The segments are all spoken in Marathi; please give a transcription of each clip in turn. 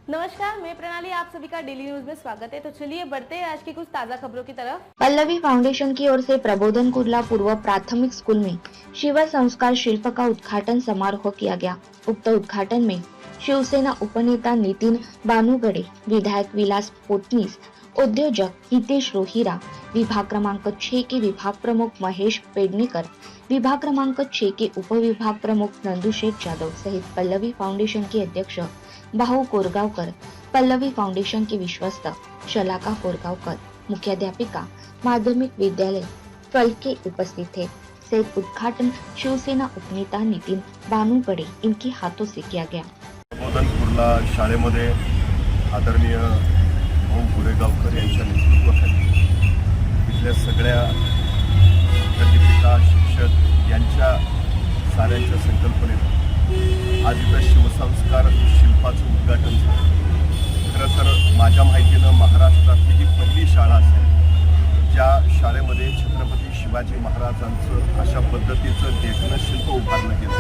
नमस्कार, मैं प्रणाली, आप सभी का डेली न्यूज में स्वागत है। तो चलिए बढ़ते हैं आज की कुछ ताजा खबरों की तरफ। पल्लवी फाउंडेशन की ओर से प्रबोधन कुर्ला पूर्व प्राथमिक स्कूल में शिव संस्कार शिल्प का उद्घाटन समारोह किया गया। उक्त उद्घाटन में शिवसेना उपनेता नितीन बानुगडे, विधायक विलास पोतनीस, उद्योजक हितेश रोहिरा, विभाग क्रमांक 6 के विभाग प्रमुख महेश पेडणेकर, विभाग क्रमांक 6 के उपविभाग प्रमुख नंदुशेठ जाधव सहित पल्लवी फाउंडेशन के अध्यक्ष भाऊ कोरगावकर, पल्लवी फाउंडेशन के विश्वस्त शलाका कोरगावकर, मुख्याध्यापिका माध्यमिक विद्यालय फलके उपस्थित थे। सहित उद्घाटन शिवसेना उपनेता नितीन बानुगडे इनके हाथों से किया गया। प्रबोधन कुर्ला शाळेमध्ये आदरणीय भाऊ कोरेगावकर यांच्या नेतृत्वाखाली इथल्या सगळ्या विद्यार्थिका शिक्षक यांच्या साऱ्यांच्या संकल्पनेत आज इथं शिवसंस्कार शिल्पाचं उद्घाटन झालं। खरं तर माझ्या माहितीनं महाराष्ट्रातली ही पहिली शाळा असेल ज्या शाळेमध्ये छत्रपती शिवाजी महाराजांचं अशा पद्धतीचं देखणं शिल्प उभारलं गेलं।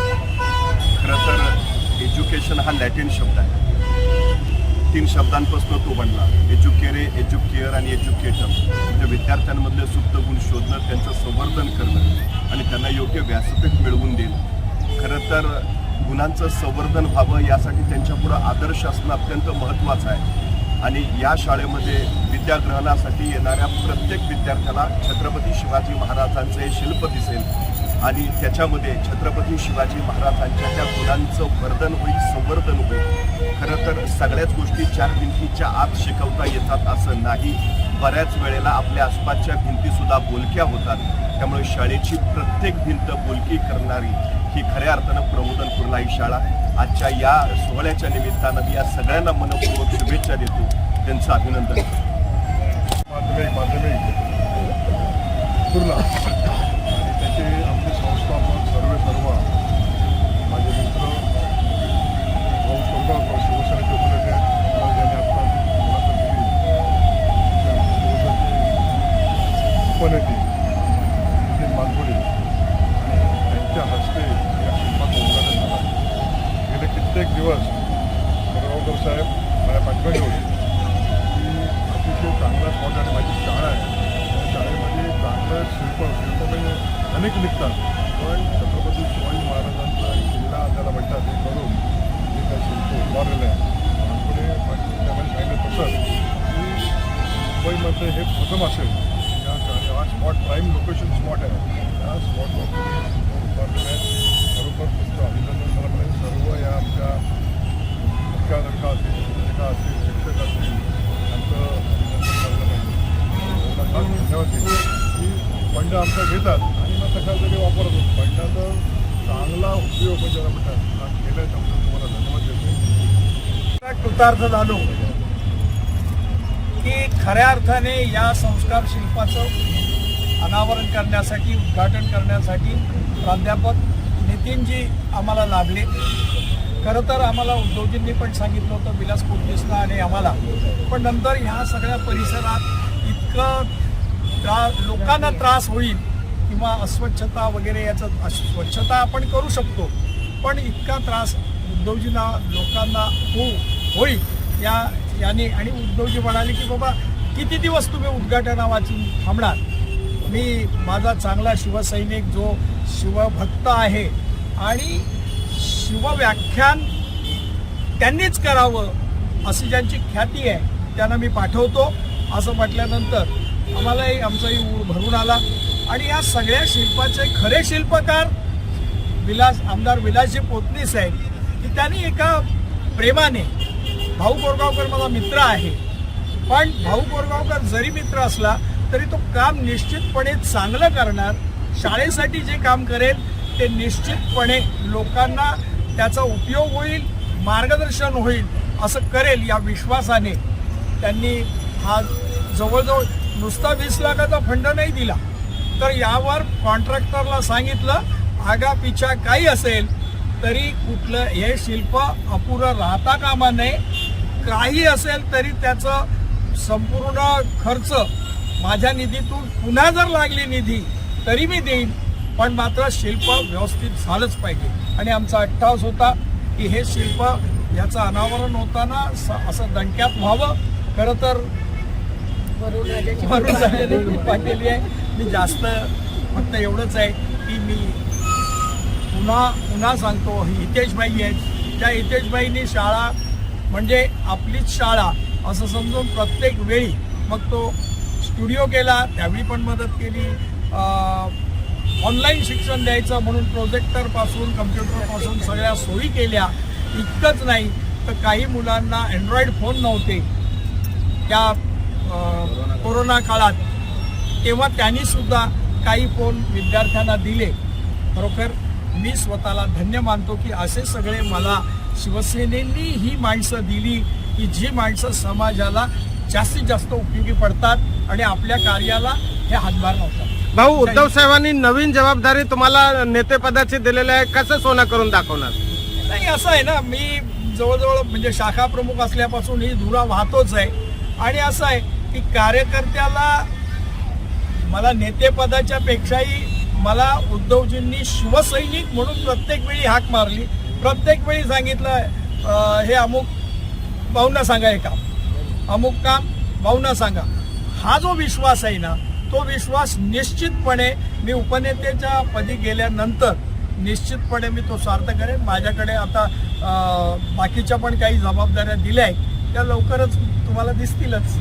खरं तर एज्युकेशन हा लॅटिन शब्द आहे, 3 शब्दांपासून तो बनला, एज्युकेरे, एज्युकेअर आणि एज्युकेटर, म्हणजे विद्यार्थ्यांमधले सुप्त गुण शोधणं, त्यांचं संवर्धन करणं आणि त्यांना योग्य व्यासपीठ मिळवून देणं। खरं तर गुणांचं संवर्धन व्हावं यासाठी त्यांच्यापुढं आदर्श असणं अत्यंत महत्त्वाचं आहे आणि या शाळेमध्ये विद्याग्रहणासाठी येणाऱ्या प्रत्येक विद्यार्थ्याला छत्रपती शिवाजी महाराजांचं हे शिल्प दिसेल आणि त्याच्यामध्ये छत्रपती शिवाजी महाराजांच्या त्या गुणांचं वर्धन होईल, संवर्धन होईल। खरं तर सगळ्याच गोष्टी 4 भिंतीच्या आत शिकवता येतात असं नाही, बऱ्याच वेळेला आपल्या आसपासच्या भिंतीसुद्धा बोलक्या होतात। त्यामुळे शाळेची प्रत्येक भिंत बोलकी करणारी ही खऱ्या अर्थानं प्रबोधन कुर्ला ही शाळा। आजच्या या सोहळ्याच्या निमित्तानं मी या सगळ्यांना मनपूर्वक शुभेच्छा देतो, त्यांचं अभिनंदन। माध्यमिक कुर्ला आणि त्याचे आमचे संस्थापक सर्व माझे मित्र भाऊ कोरगावकर शिवसेनेचे उपनेते ज्यांनी आत्ता मुलाखत दिली, उपनेते नितीन बानगडे आणि त्यांच्या हस्ते या शिल्पाचं उद्घाटन झालं। गेले कित्येक दिवस कोरगावकर साहेब माझ्या पाठीमागे होते की अतिशय चांगला स्पॉट आणि माझी शाळा आहे, त्या शाळेमध्ये चांगलं शिल्प म्हणजे अनेक निघतात, पण छत्रपती शिवाजी महाराजांचा किल्ला त्याला म्हणतात हे करून जे काही शिल्प उभारलेलं आहे पुढे त्यामध्ये सांगितलं तसं की मुंबईमध्ये हे प्रथम असेल या शाळे हा स्पॉट प्राईम लोकेशन स्पॉट आहे, त्या स्पॉटवर उभारलेले आहेत। खरोखर तुमचं अभिनंदन झालं पाहिजे। सर्व या आमच्या मुख्याध्यापिका असतील, शिक्षिका असतील, शिक्षक असतील यांचं अभिनंदन झालं पाहिजे। त्यांना खास धन्यवाद देतो की फंड आमचा घेतात आणि मग कशा तरी वापरत होतो। फंडाचा चांगला उपयोग म्हणजे त्याला म्हणतात केला त्यामुळे तुम्हाला धन्यवाद देतो। कृतार्थ झालो की खऱ्या अर्थाने या संस्कार शिल्पाचं अनावरण करण्यासाठी, उद्घाटन करण्यासाठी प्राध्यापक नितीनजी आम्हाला लाभले। खरं तर आम्हाला उद्धवजींनी पण सांगितलं होतं, विलास पोतनीसला आणि आम्हाला, पण नंतर ह्या सगळ्या परिसरात इतकं लोकांना त्रास होईल किंवा अस्वच्छता वगैरे, याचं स्वच्छता आपण करू शकतो पण इतका त्रास उद्धवजींना लोकांना होईल याने। आणि उद्धवजी म्हणाले की बाबा किती दिवस तुम्ही उद्घाटनावाची थांबणार, मी माझा चांगला शिवसैनिक जो शिवभक्त आहे आणि शिवव्याख्यान त्यांनीच करावं अशी ज्यांची ख्याती आहे त्यांना मी पाठवतो असं म्हटल्यानंतर आम्हालाही आमचाही ऊर भरून आला आणि या सगळ्या शिल्पाचे खरे शिल्पकार आमदार विलासजी पोतनीस आहेत की त्यांनी एका प्रेमाने, भाऊ कोरगावकर माझा मित्र आहे पण भाऊ कोरगावकर जरी मित्र असला तरी तो काम निश्चितपणे चांगलं करणार, शाळेसाठी जे काम करेल ते निश्चितपणे लोकांना त्याचा उपयोग होईल, मार्गदर्शन होईल असं करेल या विश्वासाने त्यांनी हा जवळजवळ नुसता 20 लाखाचा फंड नाही दिला, तर यावर कॉन्ट्रॅक्टरला सांगितलं आगापिछा काही असेल तरी कुठलं हे शिल्प अपुरं राहता कामा नये, काही असेल तरी त्याचं संपूर्ण खर्च माझ्या निधीतून पुन्हा जर लागली निधी तरी मी देईन, पण मात्र शिल्प व्यवस्थित झालंच पाहिजे। आणि आमचा अट्टास होता की हे शिल्प याचं अनावरण होताना असं दणक्यात व्हावं. खरं तर वरुण राजाची कृपा केली आहे. मी जास्त फक्त एवढंच आहे की मी पुन्हा सांगतो, हितेशबाई आहेत, त्या हितेशबाईंनी शाळा म्हणजे आपलीच शाळा असं समजून प्रत्येक वेळी मग तो स्टुडिओ केला, त्यावेळी पण मदत केली. ऑनलाईन शिक्षण द्यायचं म्हणून प्रोजेक्टरपासून कम्प्युटरपासून सगळ्या सोयी केल्या. इतकंच नाही तर काही मुलांना अँड्रॉइड फोन नव्हते त्या कोरोना काळात, तेव्हा त्यांनीसुद्धा काही फोन विद्यार्थ्यांना दिले. खरोखर मी स्वतःला धन्य मानतो की असे सगळे मला शिवसेनेनी ही माणसं दिली की जी माणसं समाजाला जास्तीत जास्त उपयोगी पडतात आणि आपल्या कार्याला हे हातभार लावतात. भाऊ, उद्धव साहेबांनी नवीन जबाबदारी तुम्हाला नेतेपदाची दिलेली आहे, कसं सोनं करून दाखवणार? नाही, असं आहे ना, मी जवळजवळ म्हणजे शाखा प्रमुख असल्यापासून ही धुरा वाहतोच आहे. आणि असं आहे की कार्यकर्त्याला मला नेतेपदाच्या पेक्षाही मला उद्धवजींनी शिवसैनिक म्हणून प्रत्येक वेळी हाक मारली. प्रत्येक वेळी सांगितलं हे अमुक भाऊंना सांगा, हे काम अमुक काम भाऊंना सांगा. हा जो विश्वास आहे ना, तो विश्वास निश्चितपणे मी उपनेत्याच्या पदी गेल्यानंतर निश्चितपणे मी तो सार्थ करेन. माझ्याकडे आता बाकीच्या पण काही जबाबदाऱ्या दिल्या आहेत, त्या लवकरच तुम्हाला दिसतीलच.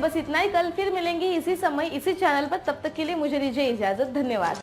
बस इतना ही. कल फिर मिलेंगे इसी समय इसी चैनल पर. तब तक के लिए मुझे दीजिए इजाजत. धन्यवाद.